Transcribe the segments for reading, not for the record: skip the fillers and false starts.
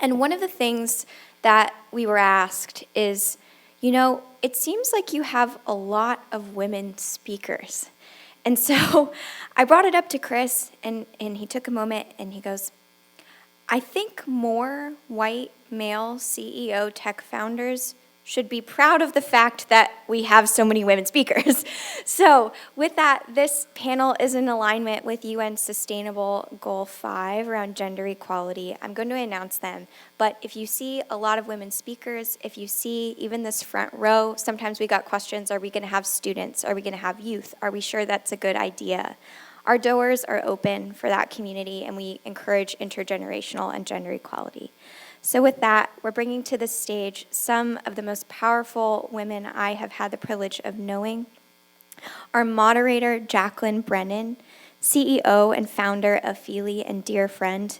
And one of the things that we were asked is, it seems like you have a lot of women speakers. And so I brought it up to Chris, and he took a moment and he goes, I think more white male CEO tech founders should be proud of the fact that we have so many women speakers. So with that, this panel is in alignment with UN Sustainable Goal 5 around gender equality. I'm going to announce them, but if you see a lot of women speakers, if you see even this front row, sometimes we got questions, are we going to have students? Are we going to have youth? Are we sure that's a good idea? Our doors are open for that community, and we encourage intergenerational and gender equality. So with that, we're bringing to the stage some of the most powerful women I have had the privilege of knowing. Our moderator, Jacqueline Brennan, CEO and founder of Feely and dear friend.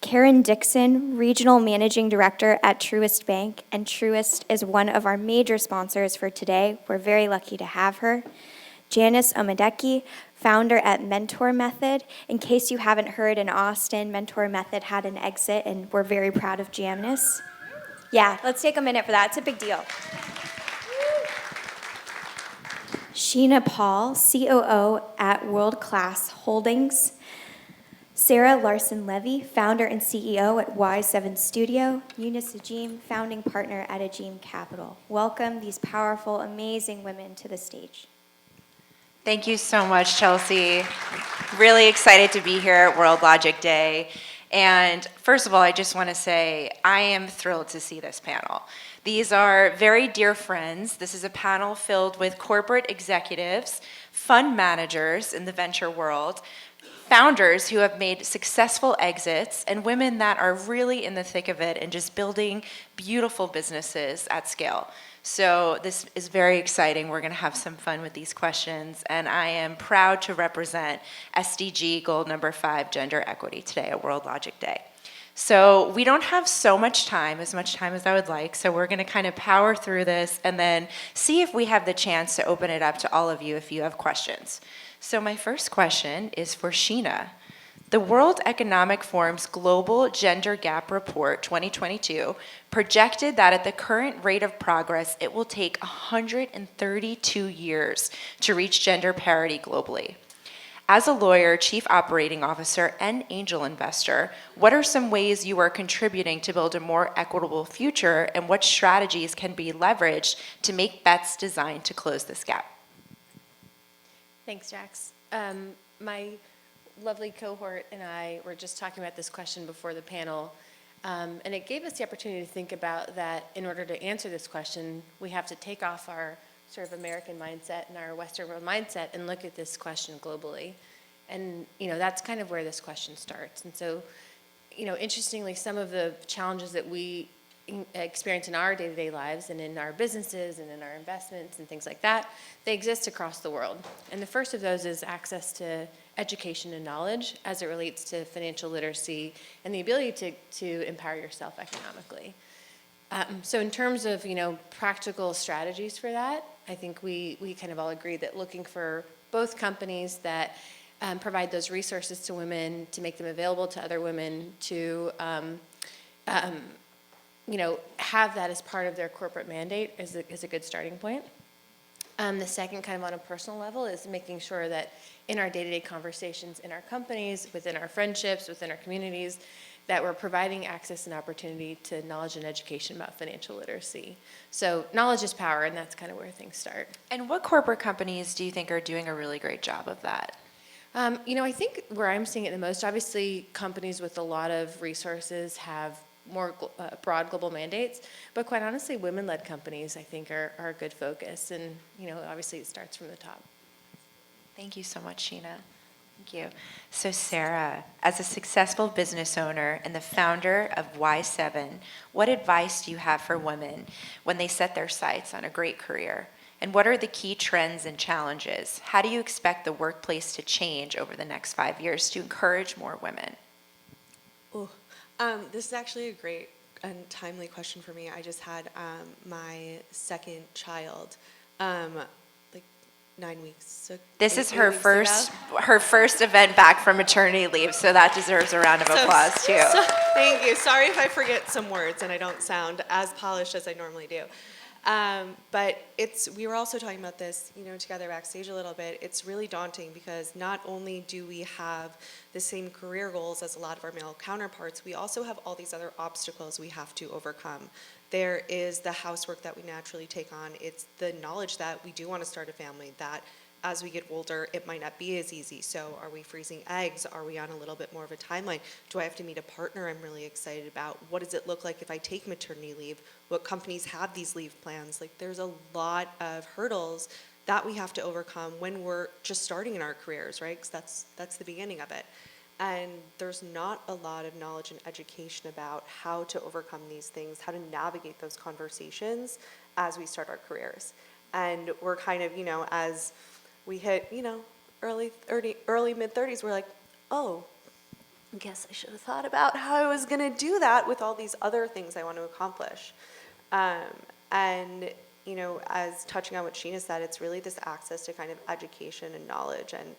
Karen Dixon, Regional Managing Director at Truist Bank, and Truist is one of our major sponsors for today. We're very lucky to have her. Janice Omedeki, founder at Mentor Method. In case you haven't heard, in Austin, Mentor Method had an exit, and we're very proud of Janice. Yeah, let's take a minute for that. It's a big deal. Sheena Paul, COO at World Class Holdings. Sarah Larson-Levy, founder and CEO at Y7 Studio. Eunice Ajim, founding partner at Ajim Capital. Welcome these powerful, amazing women to the stage. Thank you so much, Chelsea. Really excited to be here at World Logic Day. And first of all, I just want to say I am thrilled to see this panel. These are very dear friends. This is a panel filled with corporate executives, fund managers in the venture world, founders who have made successful exits, and women that are really in the thick of it and just building beautiful businesses at scale. So this is very exciting. We're going to have some fun with these questions, and I am proud to represent SDG goal number 5, gender equity, today at World Logic Day. So we don't have so much time as I would like, so we're going to kind of power through this and then see if we have the chance to open it up to all of you if you have questions. So my first question is for Sheena. The World Economic Forum's Global Gender Gap Report 2022 projected that at the current rate of progress, it will take 132 years to reach gender parity globally. As a lawyer, chief operating officer, and angel investor, what are some ways you are contributing to build a more equitable future, and what strategies can be leveraged to make bets designed to close this gap? Thanks, Jax. My lovely cohort and I were just talking about this question before the panel, and it gave us the opportunity to think about that in order to answer this question, we have to take off our sort of American mindset and our Western world mindset and look at this question globally. And, that's kind of where this question starts. And so, interestingly, some of the challenges that we experience in our day-to-day lives and in our businesses and in our investments and things like that, they exist across the world. And the first of those is access to education and knowledge as it relates to financial literacy and the ability to empower yourself economically. So in terms of, practical strategies for that, I think we kind of all agree that looking for both companies that provide those resources to women, to make them available to other women, to have that as part of their corporate mandate is a good starting point. The second, kind of on a personal level, is making sure that in our day-to-day conversations in our companies, within our friendships, within our communities, that we're providing access and opportunity to knowledge and education about financial literacy. So knowledge is power, and that's kind of where things start. And what corporate companies do you think are doing a really great job of that? I think where I'm seeing it the most, obviously companies with a lot of resources have more broad global mandates, but quite honestly, women-led companies, I think, are a good focus. And, obviously it starts from the top. Thank you so much, Sheena. Thank you. So Sarah, as a successful business owner and the founder of Y7, what advice do you have for women when they set their sights on a great career? And what are the key trends and challenges? How do you expect the workplace to change over the next 5 years to encourage more women? This is actually a great and timely question for me. I just had my second child like 9 weeks. So This is her 8 weeks ago. her first event back from maternity leave, so that deserves a round of applause too. Thank you. Sorry if I forget some words and I don't sound as polished as I normally do. But we were also talking about this, together backstage a little bit. It's really daunting because not only do we have the same career goals as a lot of our male counterparts, we also have all these other obstacles we have to overcome. There is the housework that we naturally take on. It's the knowledge that we do want to start a family, that as we get older, it might not be as easy. So are we freezing eggs? Are we on a little bit more of a timeline? Do I have to meet a partner I'm really excited about? What does it look like if I take maternity leave? What companies have these leave plans? Like, there's a lot of hurdles that we have to overcome when we're just starting in our careers, right? Because that's the beginning of it. And there's not a lot of knowledge and education about how to overcome these things, how to navigate those conversations as we start our careers. And we're kind of, as we hit, early mid-30s, we're like, oh, I guess I should have thought about how I was going to do that with all these other things I want to accomplish. And, as touching on what Sheena said, it's really this access to kind of education and knowledge and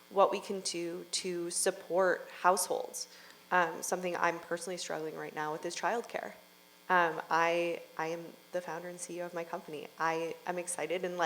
what we can do to support households. Something I'm personally struggling right now with is childcare. I am the founder and CEO of my company. I am excited and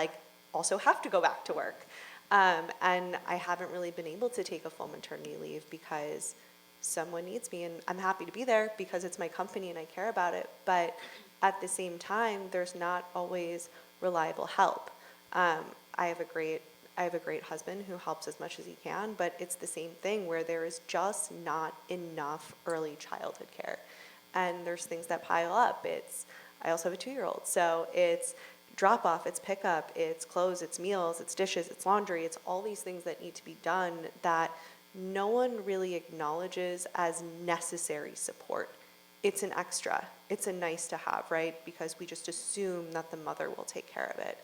also have to go back to work. And I haven't really been able to take a full maternity leave because someone needs me, and I'm happy to be there because it's my company and I care about it. But at the same time, there's not always reliable help. I have a great husband who helps as much as he can, but it's the same thing where there is just not enough early childhood care. And there's things that pile up. I also have a 2-year-old, so it's drop off, it's pickup, it's clothes, it's meals, it's dishes, it's laundry, it's all these things that need to be done that no one really acknowledges as necessary support. It's an extra, it's a nice to have, right? Because we just assume that the mother will take care of it.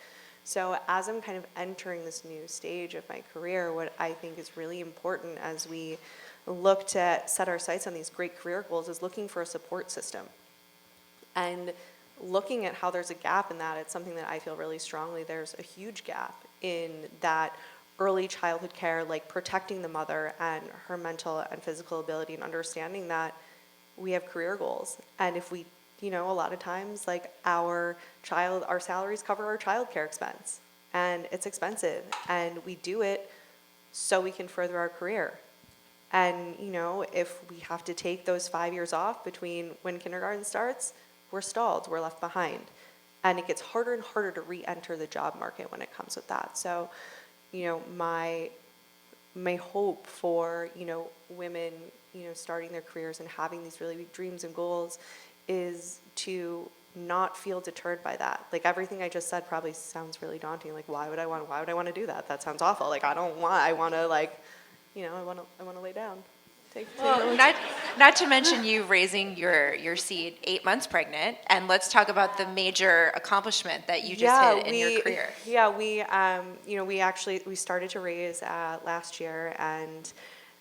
So as I'm kind of entering this new stage of my career, what I think is really important as we look to set our sights on these great career goals is looking for a support system. And looking at how there's a gap in that, it's something that I feel really strongly there's a huge gap in that early childhood care, like protecting the mother and her mental and physical ability and understanding that we have career goals. And if we, a lot of times our salaries cover our child care expense and it's expensive and we do it so we can further our career. And, if we have to take those 5 years off between when kindergarten starts, we're stalled, we're left behind. And it gets harder and harder to re-enter the job market when it comes with that. So, my hope for, women, starting their careers and having these really big dreams and goals is to not feel deterred by that. Everything I just said probably sounds really daunting. Why would I want to do that? That sounds awful. I want to lay down. Well, not to mention you raising your seed 8 months pregnant, and let's talk about the major accomplishment that you just hit in your career. Yeah, we started to raise last year, and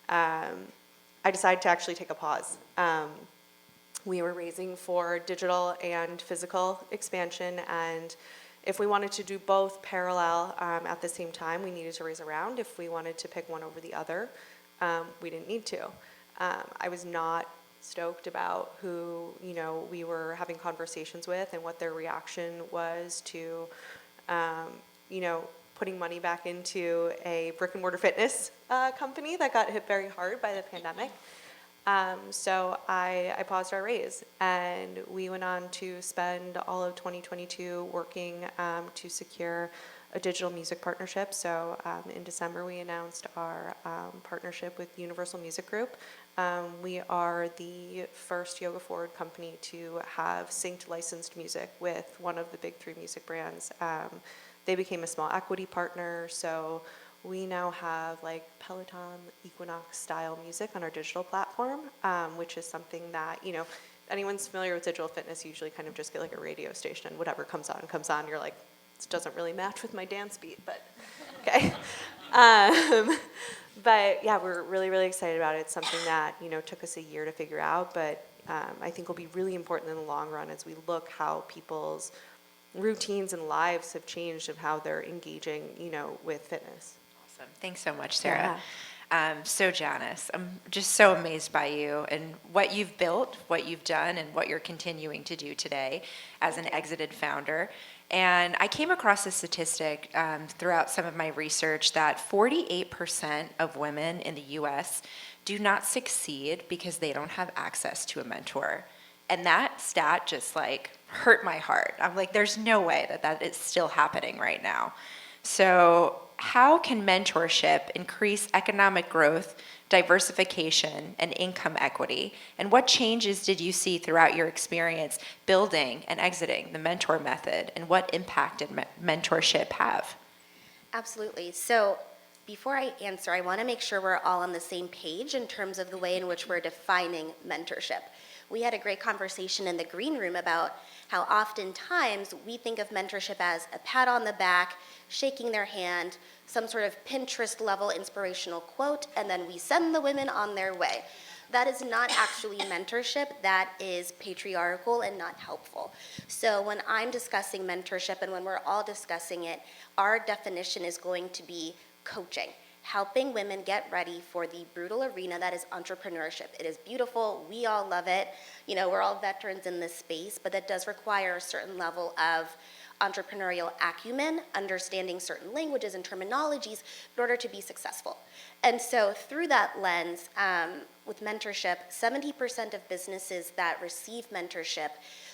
I decided to actually take a pause. We were raising for digital and physical expansion, and if we wanted to do both parallel at the same time, we needed to raise a round. If we wanted to pick one over the other, we didn't need to. I was not stoked about who, we were having conversations with and what their reaction was to, putting money back into a brick and mortar fitness company that got hit very hard by the pandemic. So I paused our raise, and we went on to spend all of 2022 working to secure a digital music partnership. So in December, we announced our partnership with Universal Music Group. We are the first yoga forward company to have synced licensed music with one of the big 3 music brands. They became a small equity partner, so we now have Peloton, Equinox style music on our digital platform, which is something that, anyone's familiar with digital fitness, you usually kind of just get a radio station and whatever comes on, you're like, this doesn't really match with my dance beat, but okay. But yeah, we're really, really excited about it. It's something that, took us a year to figure out, but I think will be really important in the long run as we look how people's routines and lives have changed of how they're engaging, with fitness. Awesome. Thanks so much, Sarah. So Janice, I'm just so amazed by you and what you've built, what you've done, and what you're continuing to do today as an exited founder. And I came across a statistic throughout some of my research that 48% of women in the US do not succeed because they don't have access to a mentor. And that stat just hurt my heart. I'm like, there's no way that is still happening right now. So how can mentorship increase economic growth, diversification, and income equity? And what changes did you see throughout your experience building and exiting the mentor method? And what impact did mentorship have? Absolutely. So before I answer, I want to make sure we're all on the same page in terms of the way in which we're defining mentorship. We had a great conversation in the green room about how oftentimes we think of mentorship as a pat on the back, shaking their hand, some sort of Pinterest level inspirational quote, and then we send the women on their way. That is not actually mentorship. That is patriarchal and not helpful. So when I'm discussing mentorship and when we're all discussing it, our definition is going to be coaching, helping women get ready for the brutal arena that is entrepreneurship. It is beautiful. We all love it. We're all veterans in this space, but that does require a certain level of entrepreneurial acumen, understanding certain languages and terminologies in order to be successful. And so through that lens, with mentorship, 70% of businesses that receive mentorship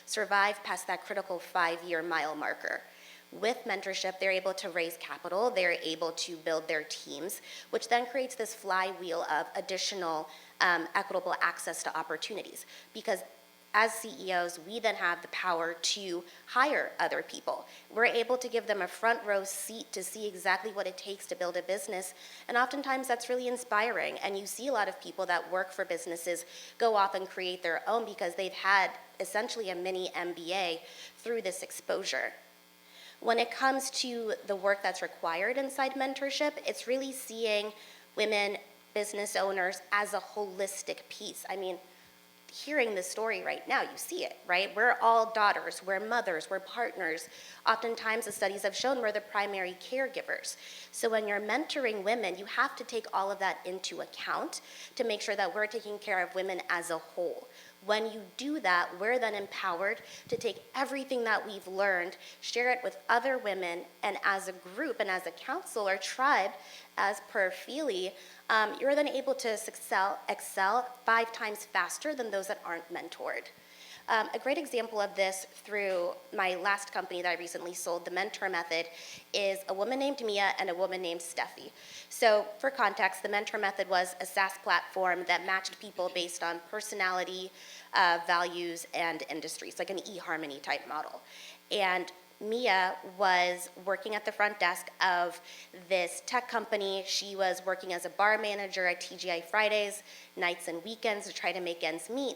survive past that critical 5-year mile marker. With mentorship, they're able to raise capital, they're able to build their teams, which then creates this flywheel of additional equitable access to opportunities. Because as CEOs, we then have the power to hire other people. We're able to give them a front row seat to see exactly what it takes to build a business, and oftentimes that's really inspiring. And you see a lot of people that work for businesses go off and create their own because they've had essentially a mini MBA through this exposure. When it comes to the work that's required inside mentorship, it's really seeing women business owners as a holistic piece. I mean, hearing this story right now, you see it, right? We're all daughters, we're mothers, we're partners. Oftentimes, the studies have shown we're the primary caregivers. So when you're mentoring women, you have to take all of that into account to make sure that we're taking care of women as a whole. When you do that, we're then empowered to take everything that we've learned, share it with other women, and as a group and as a council or tribe, as per Feely, you're then able to excel 5 times faster than those that aren't mentored. A great example of this through my last company that I recently sold, the Mentor Method, is a woman named Mia and a woman named Steffi. So for context, the Mentor Method was a SaaS platform that matched people based on personality, values, and industries, like an eHarmony type model. And Mia was working at the front desk of this tech company. She was working as a bar manager at TGI Fridays, nights and weekends to try to make ends meet.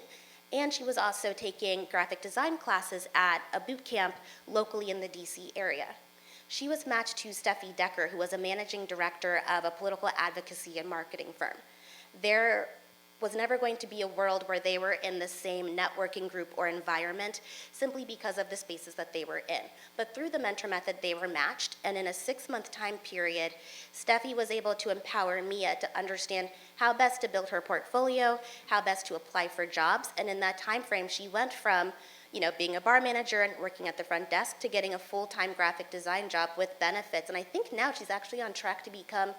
And she was also taking graphic design classes at a boot camp locally in the DC area. She was matched to Steffi Decker, who was a managing director of a political advocacy and marketing firm. There was never going to be a world where they were in the same networking group or environment simply because of the spaces that they were in. But through the Mentor Method, they were matched, and in a 6-month time period, Steffi was able to empower Mia to understand how best to build her portfolio, how best to apply for jobs, and in that time frame, she went from being a bar manager and working at the front desk to getting a full-time graphic design job with benefits. And I think now she's actually on track to become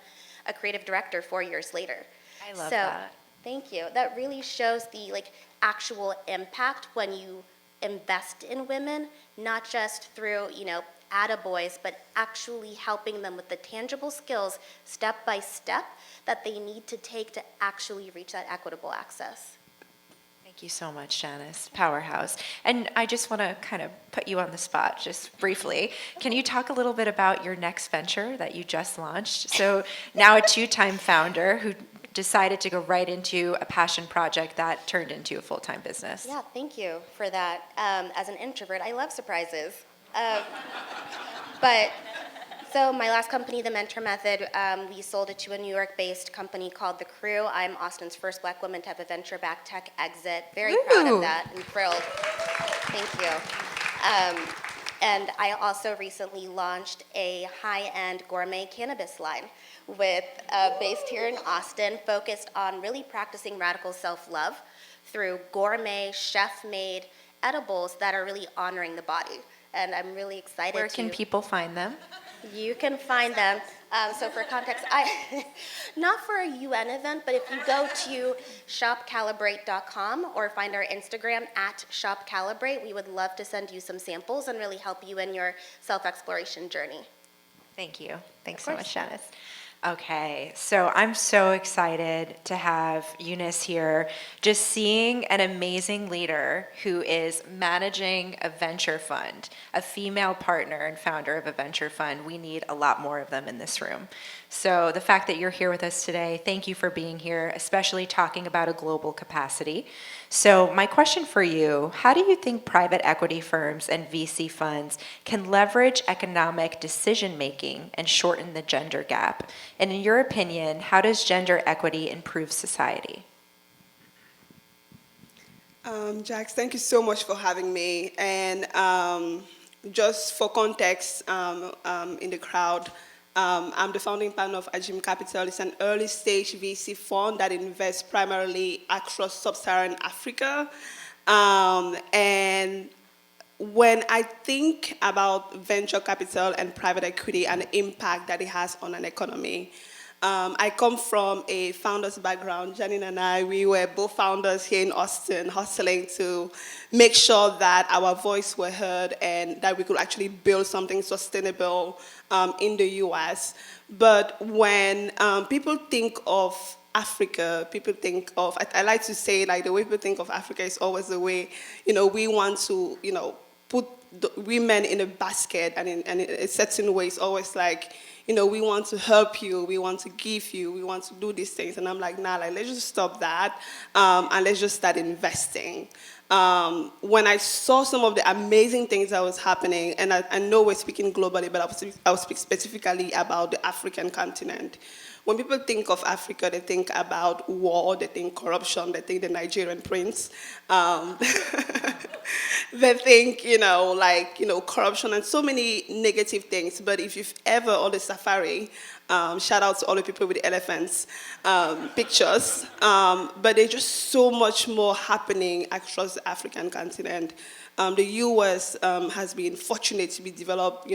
a creative director 4 years later. I love that. Thank you. That really shows the actual impact when you invest in women, not just through, attaboys, but actually helping them with the tangible skills step by step that they need to take to actually reach that equitable access. Thank you so much, Janice. Powerhouse. And I just want to kind of put you on the spot just briefly. Can you talk a little bit about your next venture that you just launched? So now a 2-time founder who decided to go right into a passion project that turned into a full-time business. Yeah, thank you for that. As an introvert, I love surprises. So my last company, The Mentor Method, we sold it to a New York-based company called The Crew. I'm Austin's first Black woman to have a venture-backed tech exit. Very proud of that and thrilled. Thank you. And I also recently launched a high-end gourmet cannabis line based here in Austin, focused on really practicing radical self-love through gourmet, chef-made edibles that are really honoring the body. And I'm really excited Where can people find them? You can find them. So for context, not for a UN event, but if you go to shopcalibrate.com or find our Instagram at shopcalibrate, we would love to send you some samples and really help you in your self-exploration journey. Thank you. Thanks so much, Janice. Okay, so I'm so excited to have Eunice here. Just seeing an amazing leader who is managing a venture fund, a female partner and founder of a venture fund. We need a lot more of them in this room. So the fact that you're here with us today, thank you for being here, especially talking about a global capacity. So my question for you, how do you think private equity firms and VC funds can leverage economic decision-making and shorten the gender gap? And in your opinion, how does gender equity improve society? Jax, thank you so much for having me. And just for context in the crowd, I'm the founding partner of Ajim Capital. It's an early-stage VC fund that invests primarily across sub-Saharan Africa. And when I think about venture capital and private equity and the impact that it has on an economy, I come from a founder's background. Janine and I, we were both founders here in Austin, hustling to make sure that our voice were heard and that we could actually build something sustainable in the US. But when people think of Africa, people think of, I like to say, like, the way people think of Africa is always the way, we want to, put the women in a basket, and in a certain way, it's always like, we want to help you, we want to give you, we want to do these things. And I'm like, nah, like, let's just stop that, and let's just start investing. When I saw some of the amazing things that was happening, and I know we're speaking globally, but I'll speak specifically about the African continent. When people think of Africa, they think about war, they think corruption, they think the Nigerian prince. They think, corruption and so many negative things. But if you've ever on the safari, shout out to all the people with the elephants pictures, but there's just so much more happening across the African continent. The US has been fortunate to be developed,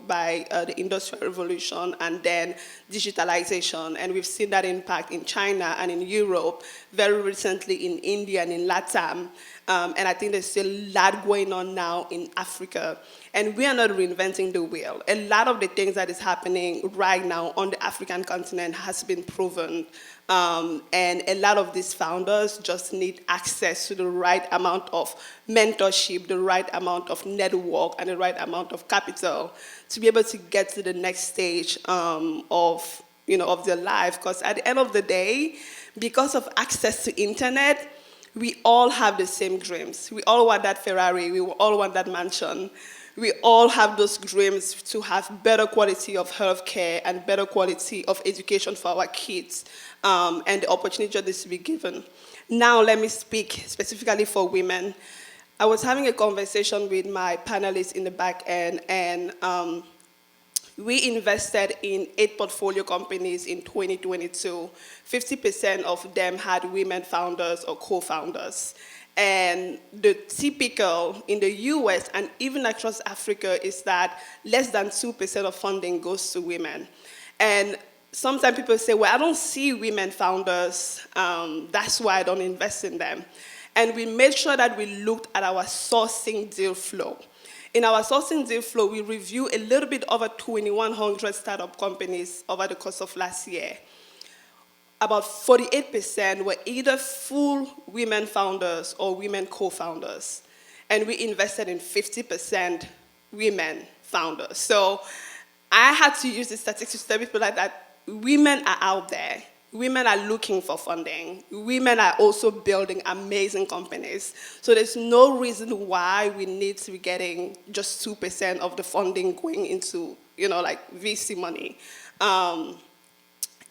by the Industrial Revolution and then digitalization. And we've seen that impact in China and in Europe, very recently in India and in LATAM. And I think there's still a lot going on now in Africa. And we are not reinventing the wheel. A lot of the things that is happening right now on the African continent has been proven. And a lot of these founders just need access to the right amount of mentorship, the right amount of network, and the right amount of capital to be able to get to the next stage of their life. Because at the end of the day, because of access to internet, we all have the same dreams. We all want that Ferrari. We all want that mansion. We all have those dreams to have better quality of healthcare and better quality of education for our kids, and the opportunity this to be given. Now let me speak specifically for women. I was having a conversation with my panelists in the back end, and we invested in 8 portfolio companies in 2022. 50% of them had women founders or co-founders. And the typical in the US and even across Africa is that less than 2% of funding goes to women. And sometimes people say, well, I don't see women founders, that's why I don't invest in them. And we made sure that we looked at our sourcing deal flow. In our sourcing deal flow, we reviewed a little bit over 2,100 startup companies over the course of last year. About 48% were either full women founders or women co-founders. And we invested in 50% women founders. So I had to use the statistics to tell people that women are out there. Women are looking for funding. Women are also building amazing companies. So there's no reason why we need to be getting just 2% of the funding going into, VC money.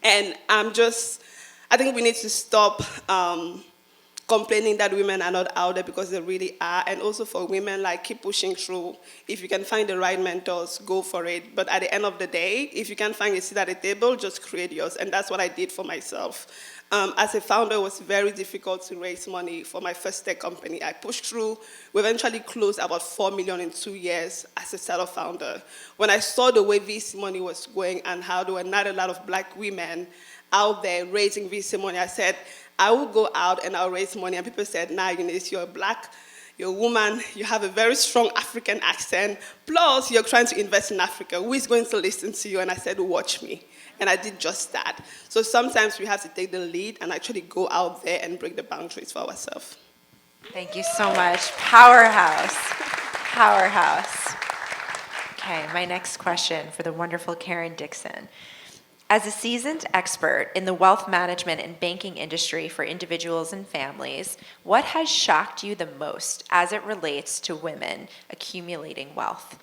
And I think we need to stop complaining that women are not out there because they really are. And also for women, like, keep pushing through. If you can find the right mentors, go for it. But at the end of the day, if you can't find a seat at the table, just create yours. And that's what I did for myself. As a founder, it was very difficult to raise money for my first tech company. I pushed through. We eventually closed about $4 million in 2 years as a startup founder. When I saw the way VC money was going and how there were not a lot of black women out there raising VC money, I said, I will go out and I'll raise money. And people said, nah, Eunice, you're black, you're a woman, you have a very strong African accent, plus you're trying to invest in Africa. Who is going to listen to you? And I said, watch me. And I did just that. So sometimes we have to take the lead and actually go out there and break the boundaries for ourselves. Thank you so much. Powerhouse. Powerhouse. Okay, my next question for the wonderful Karen Dixon. As a seasoned expert in the wealth management and banking industry for individuals and families, what has shocked you the most as it relates to women accumulating wealth?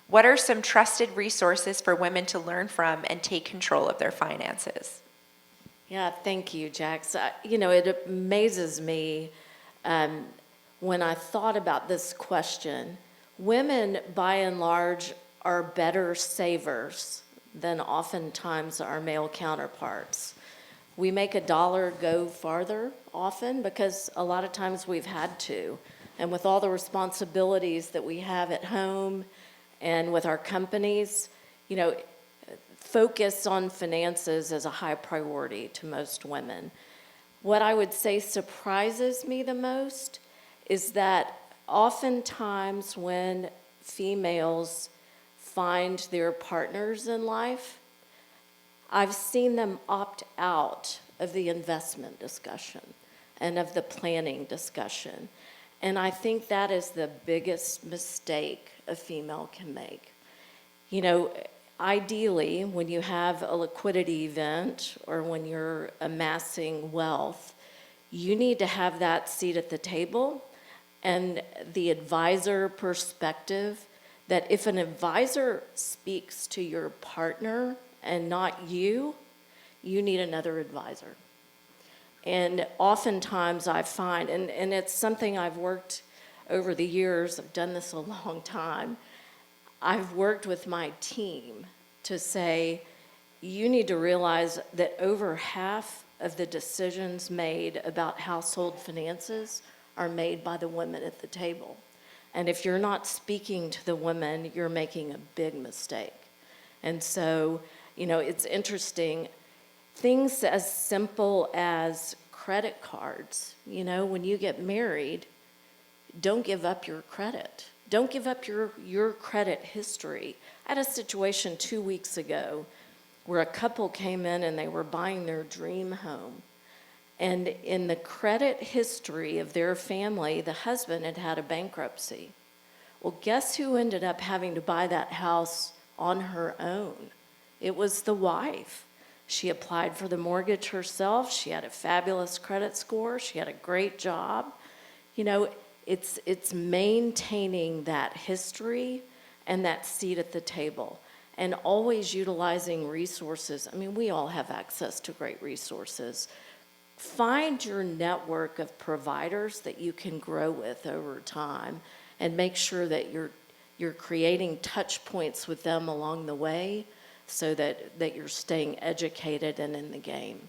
What are some trusted resources for women to learn from and take control of their finances? Yeah, thank you, Jax. It amazes me when I thought about this question. Women, by and large, are better savers than oftentimes our male counterparts. We make a dollar go farther often because a lot of times we've had to. And with all the responsibilities that we have at home and with our companies, focus on finances is a high priority to most women. What I would say surprises me the most is that oftentimes when females find their partners in life, I've seen them opt out of the investment discussion and of the planning discussion. And I think that is the biggest mistake a female can make. Ideally, when you have a liquidity event or when you're amassing wealth, you need to have that seat at the table and the advisor perspective that if an advisor speaks to your partner and not you, you need another advisor. And oftentimes I find, and it's something I've worked over the years, I've done this a long time, I've worked with my team to say, you need to realize that over half of the decisions made about household finances are made by the women at the table. And if you're not speaking to the women, you're making a big mistake. And so, it's interesting. Things as simple as credit cards. When you get married, don't give up your credit. Don't give up your credit history. I had a situation 2 weeks ago where a couple came in and they were buying their dream home. And in the credit history of their family, the husband had had a bankruptcy. Well, guess who ended up having to buy that house on her own? It was the wife. She applied for the mortgage herself. She had a fabulous credit score. She had a great job. It's maintaining that history and that seat at the table and always utilizing resources. We all have access to great resources. Find your network of providers that you can grow with over time and make sure that you're creating touch points with them along the way so that you're staying educated and in the game.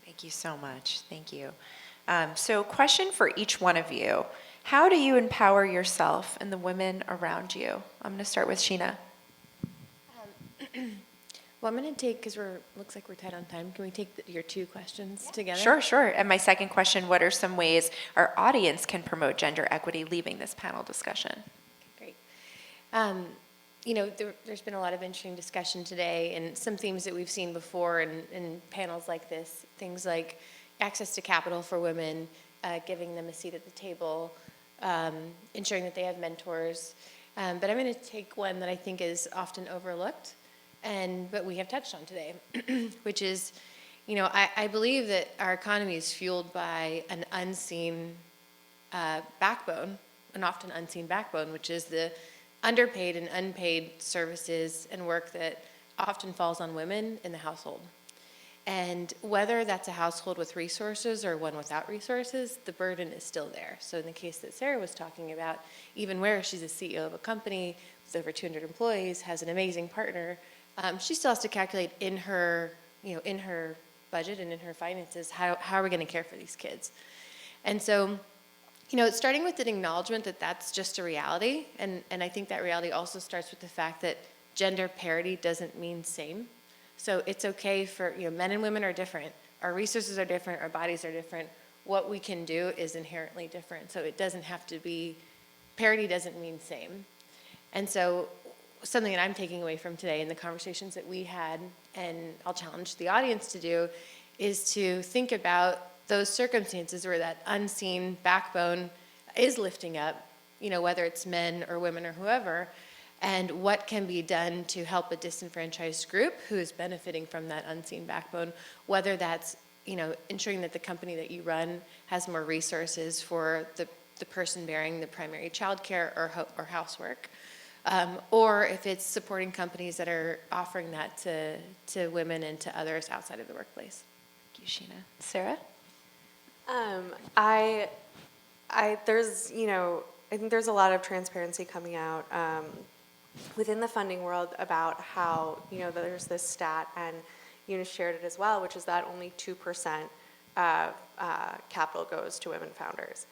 Thank you so much. Thank you. So question for each one of you. How do you empower yourself and the women around you? I'm going to start with Sheena. Well, I'm going to take, because looks like we're tight on time, can we take your two questions together? Sure. And my second question, what are some ways our audience can promote gender equity leaving this panel discussion? Great. There's been a lot of interesting discussion today and some themes that we've seen before in panels like this, things like access to capital for women, giving them a seat at the table, ensuring that they have mentors. But I'm going to take one that I think is often overlooked, but we have touched on today, which is, I believe that our economy is fueled by an unseen backbone, an often unseen backbone, which is the underpaid and unpaid services and work that often falls on women in the household. And whether that's a household with resources or one without resources, the burden is still there. So in the case that Sarah was talking about, even where she's a CEO of a company with over 200 employees, has an amazing partner, she still has to calculate in her, in her budget and in her finances, how are we going to care for these kids? And so, it's starting with an acknowledgement that that's just a reality. And I think that reality also starts with the fact that gender parity doesn't mean same. So it's okay for, men and women are different. Our resources are different. Our bodies are different. What we can do is inherently different. So it doesn't have to be, parity doesn't mean same. And so something that I'm taking away from today in the conversations that we had, and I'll challenge the audience to do, is to think about those circumstances where that unseen backbone is lifting up, whether it's men or women or whoever, and what can be done to help a disenfranchised group who is benefiting from that unseen backbone, whether that's, ensuring that the company that you run has more resources for the person bearing the primary child care or housework, or if it's supporting companies that are offering that to women and to others outside of the workplace. Thank you, Sheena. Sarah? There's, I think there's a lot of transparency coming out within the funding world about how, there's this stat, and Eunice shared it as well, which is that only 2% of capital goes to women founders.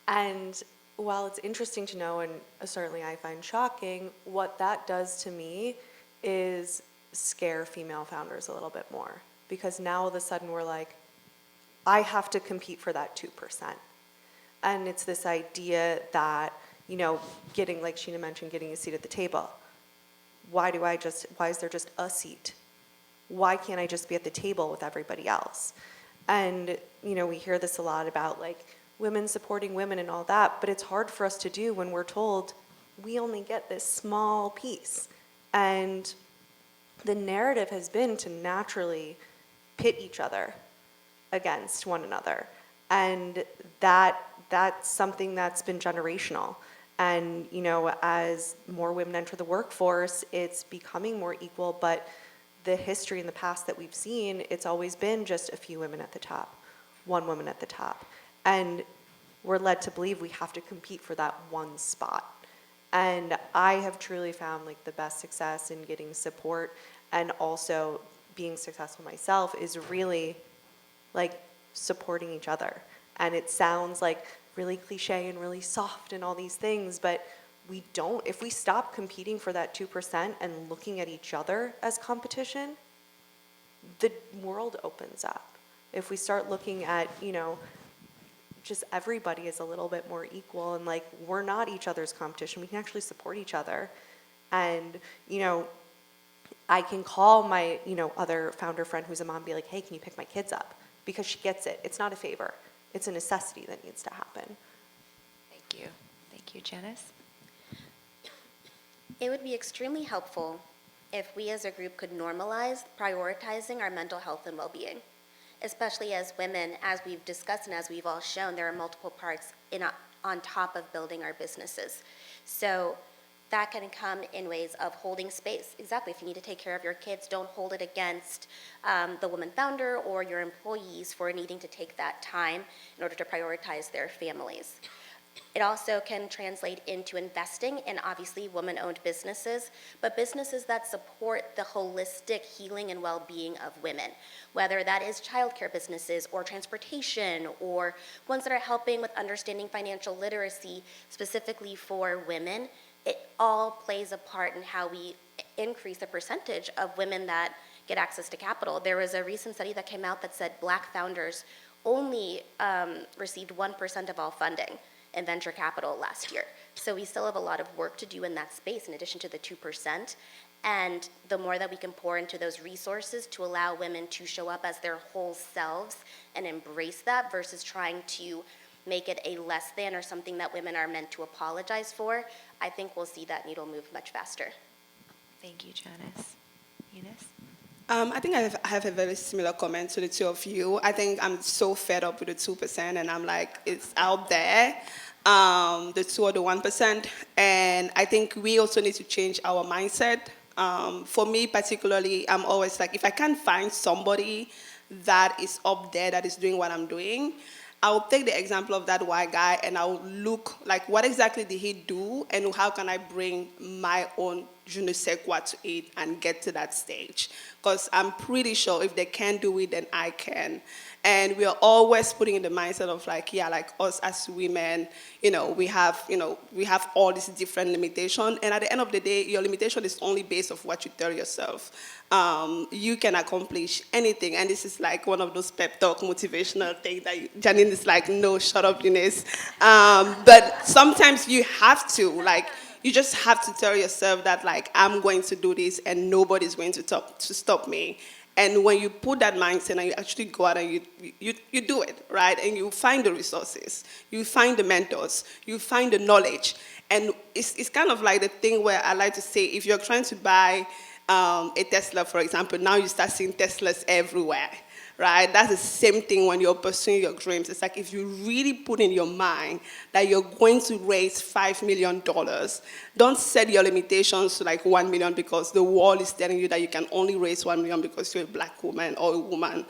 And while it's interesting to know, and certainly I find shocking, what that does to me is scare female founders a little bit more. Because now all of a sudden we're like, I have to compete for that 2%. And it's this idea that, getting, like Sheena mentioned, getting a seat at the table. Why is there just a seat? Why can't I just be at the table with everybody else? And, we hear this a lot about like women supporting women and all that, but it's hard for us to do when we're told we only get this small piece. And the narrative has been to naturally pit each other against one another. And that's something that's been generational. And, as more women enter the workforce, it's becoming more equal, but the history in the past that we've seen, it's always been just a few women at the top, one woman at the top. And we're led to believe we have to compete for that one spot. And I have truly found like the best success in getting support and also being successful myself is really like supporting each other. And it sounds like really cliche and really soft and all these things, but we don't, if we stop competing for that 2% and looking at each other as competition, the world opens up. If we start looking at, just everybody is a little bit more equal and like we're not each other's competition, we can actually support each other. And, I can call my, other founder friend who's a mom and be like, hey, can you pick my kids up? Because she gets it. It's not a favor. It's a necessity that needs to happen. Thank you. Thank you, Janice. It would be extremely helpful if we as a group could normalize prioritizing our mental health and well-being, especially as women, as we've discussed and as we've all shown, there are multiple parts on top of building our businesses. So that can come in ways of holding space. Exactly, if you need to take care of your kids, don't hold it against the woman founder or your employees for needing to take that time in order to prioritize their families. It also can translate into investing in obviously woman-owned businesses, but businesses that support the holistic healing and well-being of women, whether that is childcare businesses or transportation or ones that are helping with understanding financial literacy specifically for women. It all plays a part in how we increase the percentage of women that get access to capital. There was a recent study that came out that said Black founders only received 1% of all funding in venture capital last year. So we still have a lot of work to do in that space in addition to the 2%. And the more that we can pour into those resources to allow women to show up as their whole selves and embrace that versus trying to make it a less than or something that women are meant to apologize for, I think we'll see that needle move much faster. Thank you, Janice. Eunice? I think I have a very similar comment to the two of you. I think I'm so fed up with the 2%, and I'm like, it's out there, the 2 or the 1%. And I think we also need to change our mindset. For me particularly, I'm always like, if I can't find somebody that is up there that is doing what I'm doing, I'll take the example of that white guy and I'll look like what exactly did he do and how can I bring my own je ne sais quoi to it and get to that stage. Because I'm pretty sure if they can do it, then I can. And we are always putting in the mindset of like, yeah, like us as women, we have all these different limitations. And at the end of the day, your limitation is only based off what you tell yourself. You can accomplish anything. And this is like one of those pep talk motivational things that Janine is like, no, shut up, Eunice. But sometimes you have to, like, you just have to tell yourself that, like, I'm going to do this and nobody's going to stop me. And when you put that mindset and you actually go out and you do it, right? And you find the resources, you find the mentors, you find the knowledge. And it's kind of like the thing where I like to say, if you're trying to buy a Tesla, for example, now you start seeing Teslas everywhere, right? That's the same thing when you're pursuing your dreams. It's like if you really put in your mind that you're going to raise $5 million, don't set your limitations to like 1 million because the world is telling you that you can only raise 1 million because you're a black woman or a woman.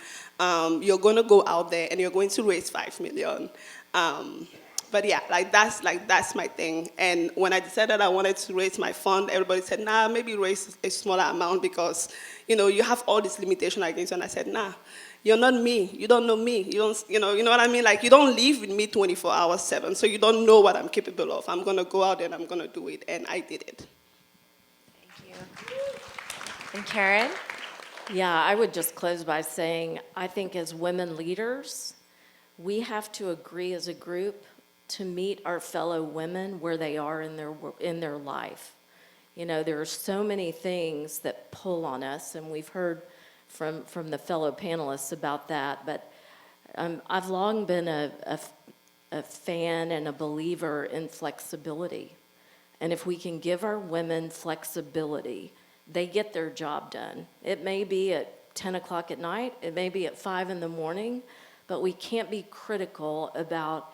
You're going to go out there and you're going to raise 5 million. But yeah, that's my thing. And when I decided I wanted to raise my fund, everybody said, nah, maybe raise a smaller amount because, you have all this limitation against you. And I said, nah, you're not me. You don't know me. You don't, you know what I mean? Like, you don't live with me 24 hours, 7, so you don't know what I'm capable of. I'm going to go out there and I'm going to do it. And I did it. Thank you. And Karen? Yeah, I would just close by saying, I think as women leaders, we have to agree as a group to meet our fellow women where they are in their life. There are so many things that pull on us, and we've heard from the fellow panelists about that, but I've long been a fan and a believer in flexibility. And if we can give our women flexibility, they get their job done. It may be at 10 o'clock at night, it may be at 5 in the morning, but we can't be critical about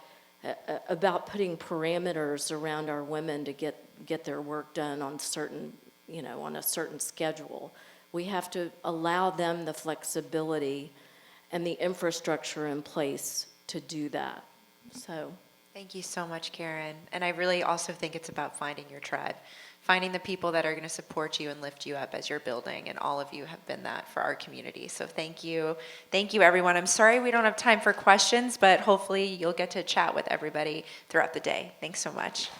putting parameters around our women to get their work done on on a certain schedule. We have to allow them the flexibility and the infrastructure in place to do that. So, Thank you so much, Karen. And I really also think it's about finding your tribe, finding the people that are going to support you and lift you up as you're building, and all of you have been that for our community. So thank you. Thank you, everyone. I'm sorry we don't have time for questions, but hopefully you'll get to chat with everybody throughout the day. Thanks so much.